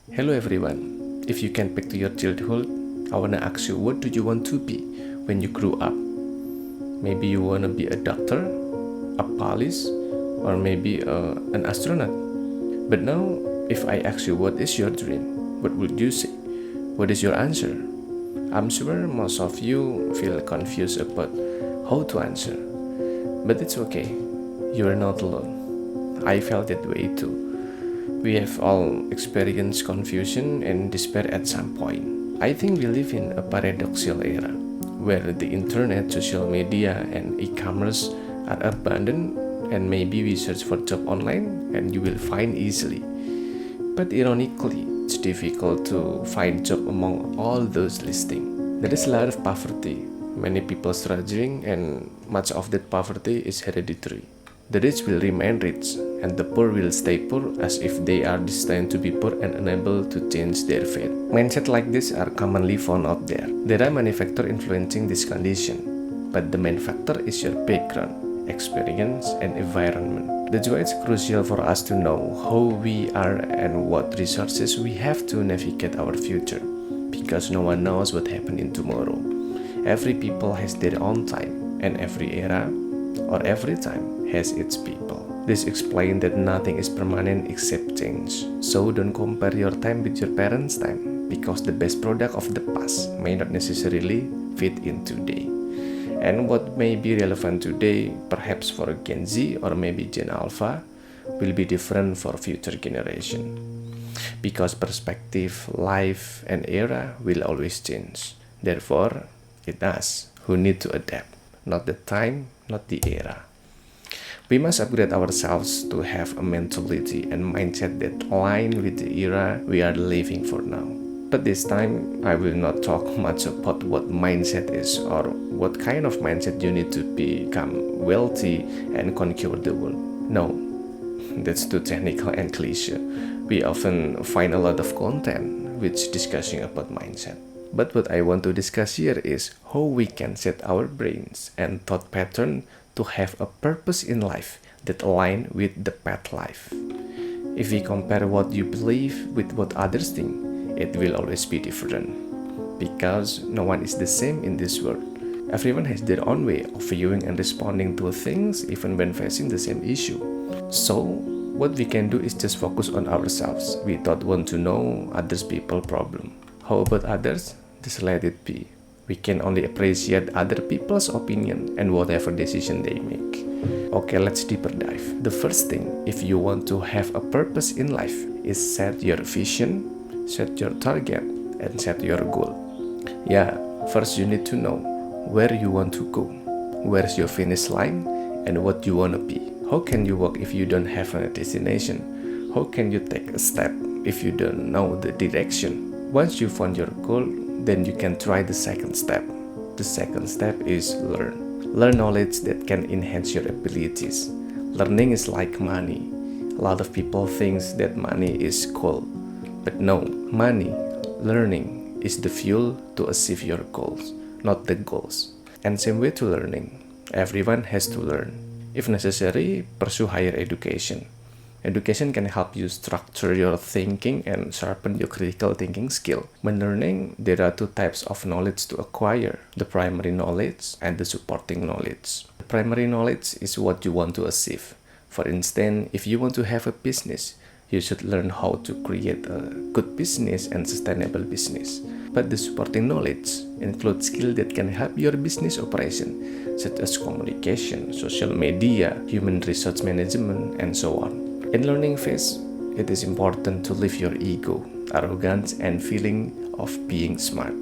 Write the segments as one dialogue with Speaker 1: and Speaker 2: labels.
Speaker 1: Hello everyone. If you can back to your childhood, I wanna ask you, what do you want to be when you grow up? Maybe you wanna be a doctor, a police, or maybe an astronaut. But now, if I ask you what is your dream, what would you say? What is your answer? I'm sure most of you feel confused about how to answer. But it's okay. You are not alone. I felt that way too. We have all experienced confusion and despair at some point. I think we live in a paradoxical era where the internet, social media, and e commerce are abundant, and maybe we search for job online and you will find easily. But ironically, it's difficult to find job among all those listings. There is a lot of poverty, many people struggling, and much of that poverty is hereditary. The rich will remain rich, and the poor will stay poor as if they are destined to be poor and unable to change their fate. Mindset like this are commonly found out there. There are many factors influencing this condition, but the main factor is your background, experience, and environment. That's why it's crucial for us to know who we are and what resources we have to navigate our future, because no one knows what happens in tomorrow. Every people has their own time, and every era or every time has its people. This explains that nothing is permanent except change. So don't compare your time with your parents' time, because the best product of the past may not necessarily fit in today. And what may be relevant today, perhaps for Gen Z or maybe Gen Alpha, will be different for future generation. Because perspective, life, and era will always change. Therefore, it's us who need to adapt, not the time, not the era. We must upgrade ourselves to have a mentality and mindset that align with the era we are living for now. But this time, I will not talk much about what mindset is or what kind of mindset you need to become wealthy and conquer the world. No, that's too technical and cliche. We often find a lot of content which discussing about mindset. But what I want to discuss here is how we can set our brains and thought pattern to have a purpose in life that align with the path life. If we compare what you believe with what others think, it will always be different. Because no one is the same in this world. Everyone has their own way of viewing and responding to things even when facing the same issue. So, what we can do is just focus on ourselves. We don't want to know others people's problem. How about others? Just let it be. We can only appreciate other people's opinion and whatever decision they make. Okay, let's deeper dive. The first thing, if you want to have a purpose in life, is set your vision, set your target, and set your goal. Yeah, first you need to know where you want to go, where's your finish line, and what you want to be. How can you walk if you don't have a destination? How can you take a step if you don't know the direction? Once you found your goal, then you can try the second step. The second step is learn. Learn knowledge that can enhance your abilities. Learning is like money. A lot of people think that money is gold. But no, money, learning is the fuel to achieve your goals, not the goals. And same way to learning. Everyone has to learn. If necessary, pursue higher education. Education can help you structure your thinking and sharpen your critical thinking skill. When learning, there are two types of knowledge to acquire, the primary knowledge and the supporting knowledge. The primary knowledge is what you want to achieve. For instance, if you want to have a business, you should learn how to create a good business and sustainable business. But the supporting knowledge includes skills that can help your business operation, such as communication, social media, human resource management, and so on. In learning phase, it is important to leave your ego, arrogance, and feeling of being smart.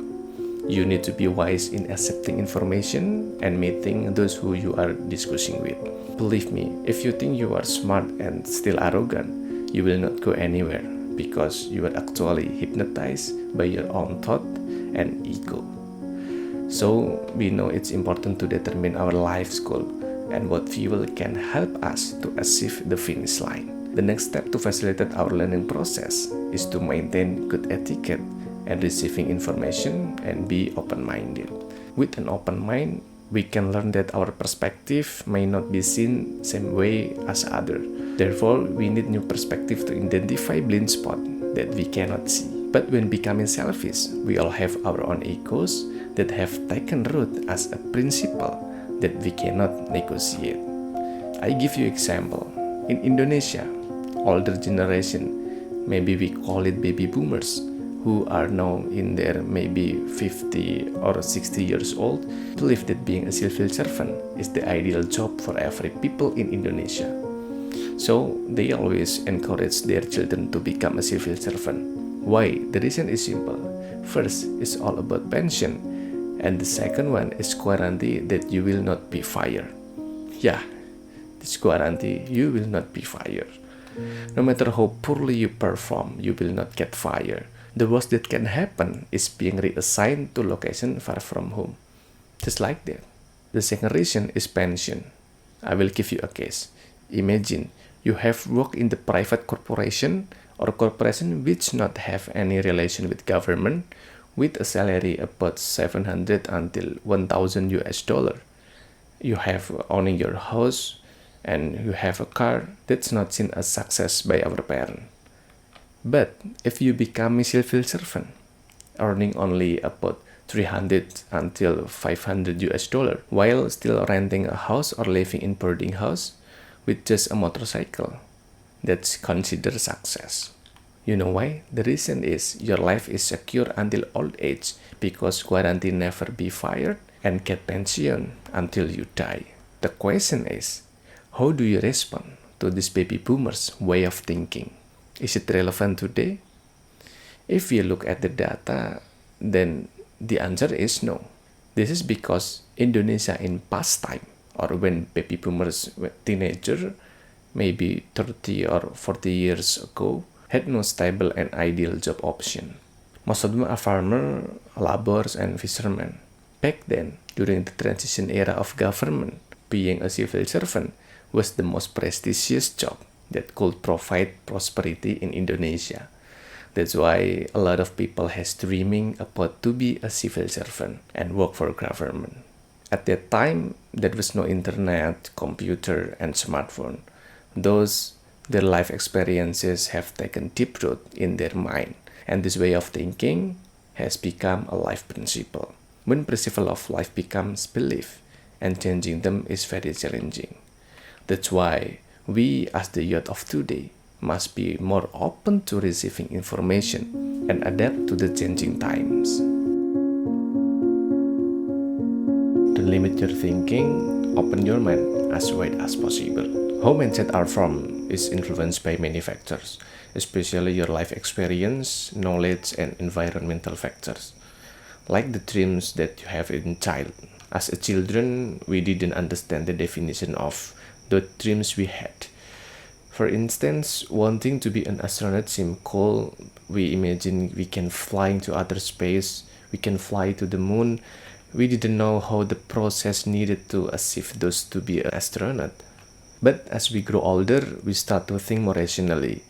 Speaker 1: You need to be wise in accepting information and meeting those who you are discussing with. Believe me, if you think you are smart and still arrogant, you will not go anywhere because you are actually hypnotized by your own thought and ego. So, we know it's important to determine our life's goal and what fuel can help us to achieve the finish line. The next step to facilitate our learning process is to maintain good etiquette and receiving information and be open-minded. With an open mind, we can learn that our perspective may not be seen same way as others. Therefore, we need new perspective to identify blind spot that we cannot see. But when becoming selfish, we all have our own egos that have taken root as a principle that we cannot negotiate. I give you example. In Indonesia, older generation, maybe we call it baby boomers, who are now in their maybe 50 or 60 years old, believe that being a civil servant is the ideal job for every people in Indonesia. So they always encourage their children to become a civil servant. Why? The reason is simple. First, it's all about pension, and the second one is guarantee that you will not be fired. Yeah, this guarantee you will not be fired. No matter how poorly you perform, you will not get fired. The worst that can happen is being reassigned to location far from home. Just like that. The second reason is pension. I will give you a case. Imagine you have worked in the private corporation or corporation which not have any relation with government with a salary about 700 until 1000 US dollar. You have owning your house and you have a car. That's not seen as success by our parents. But if you become a civil servant, earning only about 300 until 500 US dollar, while still renting a house or living in boarding house with just a motorcycle, that's considered success. You know why? The reason is your life is secure until old age because guarantee never be fired and get pension until you die. The question is, how do you respond to this baby boomers way of thinking? Is it relevant today? If you look at the data, then the answer is no. This is because Indonesia in past time, or when baby boomers were teenager, maybe 30 or 40 years ago, had no stable and ideal job option. Most of them are farmers, laborers, and fishermen. Back then, during the transition era of government, being a civil servant was the most prestigious job that could provide prosperity in Indonesia. That's why a lot of people has dreaming about to be a civil servant and work for government. At that time, there was no internet, computer, and smartphone. Their life experiences have taken deep root in their mind, and this way of thinking has become a life principle. When principle of life becomes belief, and changing them is very challenging. That's why we as the youth of today must be more open to receiving information and adapt to the changing times. Don't limit your thinking, open your mind as wide as possible. How mindset are formed is influenced by many factors, especially your life experience, knowledge, and environmental factors. Like the dreams that you have in child. As a children, we didn't understand the definition of the dreams we had. For instance, wanting to be an astronaut seemed cool. We imagine we can fly into outer space, we can fly to the moon. We didn't know how the process needed to achieve those to be an astronaut. But as we grow older, we start to think more rationally.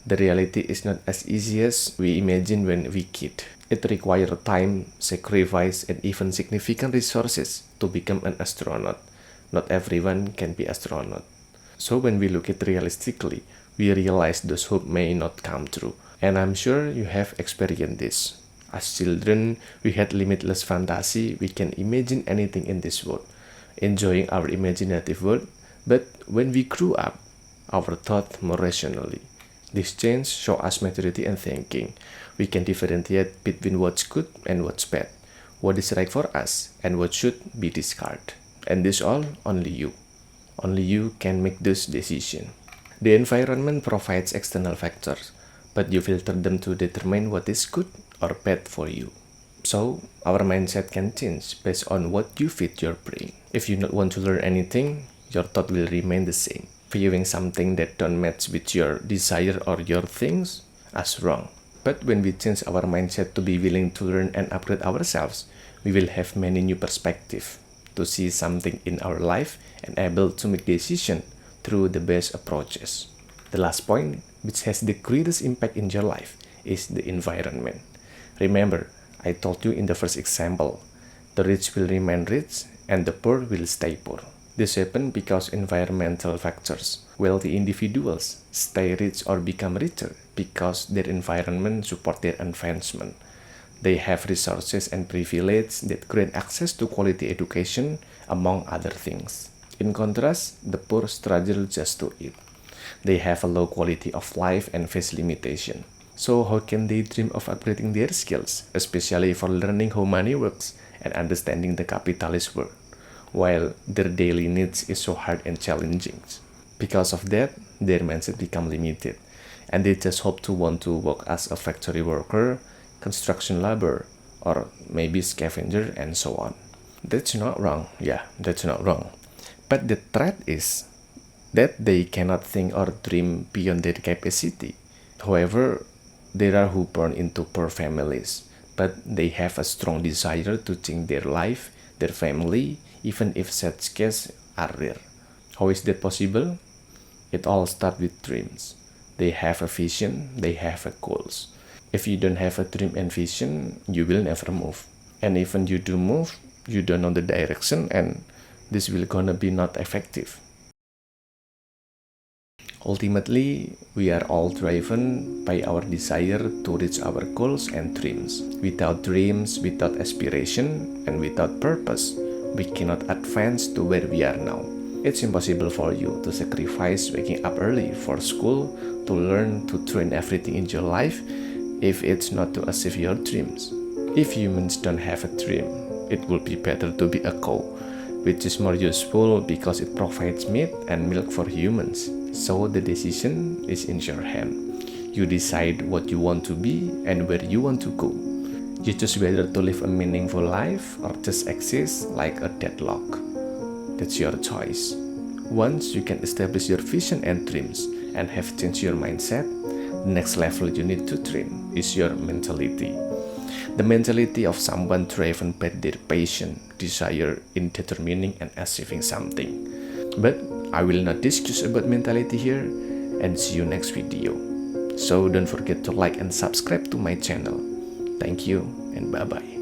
Speaker 1: The reality is not as easy as we imagine when we kid. It requires time, sacrifice, and even significant resources to become an astronaut. Not everyone can be astronaut. So when we look at it realistically, we realize those hopes may not come true. And I'm sure you have experienced this. As children, we had limitless fantasy. We can imagine anything in this world, enjoying our imaginative world. But when we grew up, our thought more rationally. This change show us maturity and thinking. We can differentiate between what's good and what's bad, what is right for us, and what should be discarded. And this all only you. Only you can make this decision. The environment provides external factors, but you filter them to determine what is good or bad for you. So, our mindset can change based on what you feed your brain. If you don't want to learn anything, your thought will remain the same. Viewing something that don't match with your desire or your things as wrong. But when we change our mindset to be willing to learn and upgrade ourselves, we will have many new perspectives to see something in our life and able to make decisions through the best approaches. The last point, which has the greatest impact in your life, is the environment. Remember, I told you in the first example, the rich will remain rich and the poor will stay poor. This happens because environmental factors. Wealthy individuals stay rich or become richer because their environment support their advancement. They have resources and privilege that grant access to quality education, among other things. In contrast, the poor struggle just to eat. They have a low quality of life and face limitation. So how can they dream of upgrading their skills, especially for learning how money works and understanding the capitalist world, while their daily needs is so hard and challenging? Because of that, their mindset become limited, and they just hope to want to work as a factory worker, construction laborer, or maybe scavenger and so on. That's not wrong, yeah, that's not wrong. But the threat is that they cannot think or dream beyond their capacity. However, there are who born into poor families, but they have a strong desire to change their life, their family, even if such cases are rare. How is that possible? It all starts with dreams. They have a vision, they have a goals. If you don't have a dream and vision, you will never move. And even you do move, you don't know the direction, and this will gonna be not effective. Ultimately, we are all driven by our desire to reach our goals and dreams. Without dreams, without aspiration, and without purpose, we cannot advance to where we are now. It's impossible for you to sacrifice waking up early for school, to learn, to train everything in your life, if it's not to achieve your dreams. If humans don't have a dream, it would be better to be a cow, which is more useful because it provides meat and milk for humans. So the decision is in your hand. You decide what you want to be and where you want to go. You choose whether to live a meaningful life or just exist like a deadlock. That's your choice. Once you can establish your vision and dreams and have changed your mindset, the next level you need to train is your mentality. The mentality of someone driven by their passion, desire in determining and achieving something. But I will not discuss about mentality here, and see you next video. So don't forget to like and subscribe to my channel. Thank you and bye bye.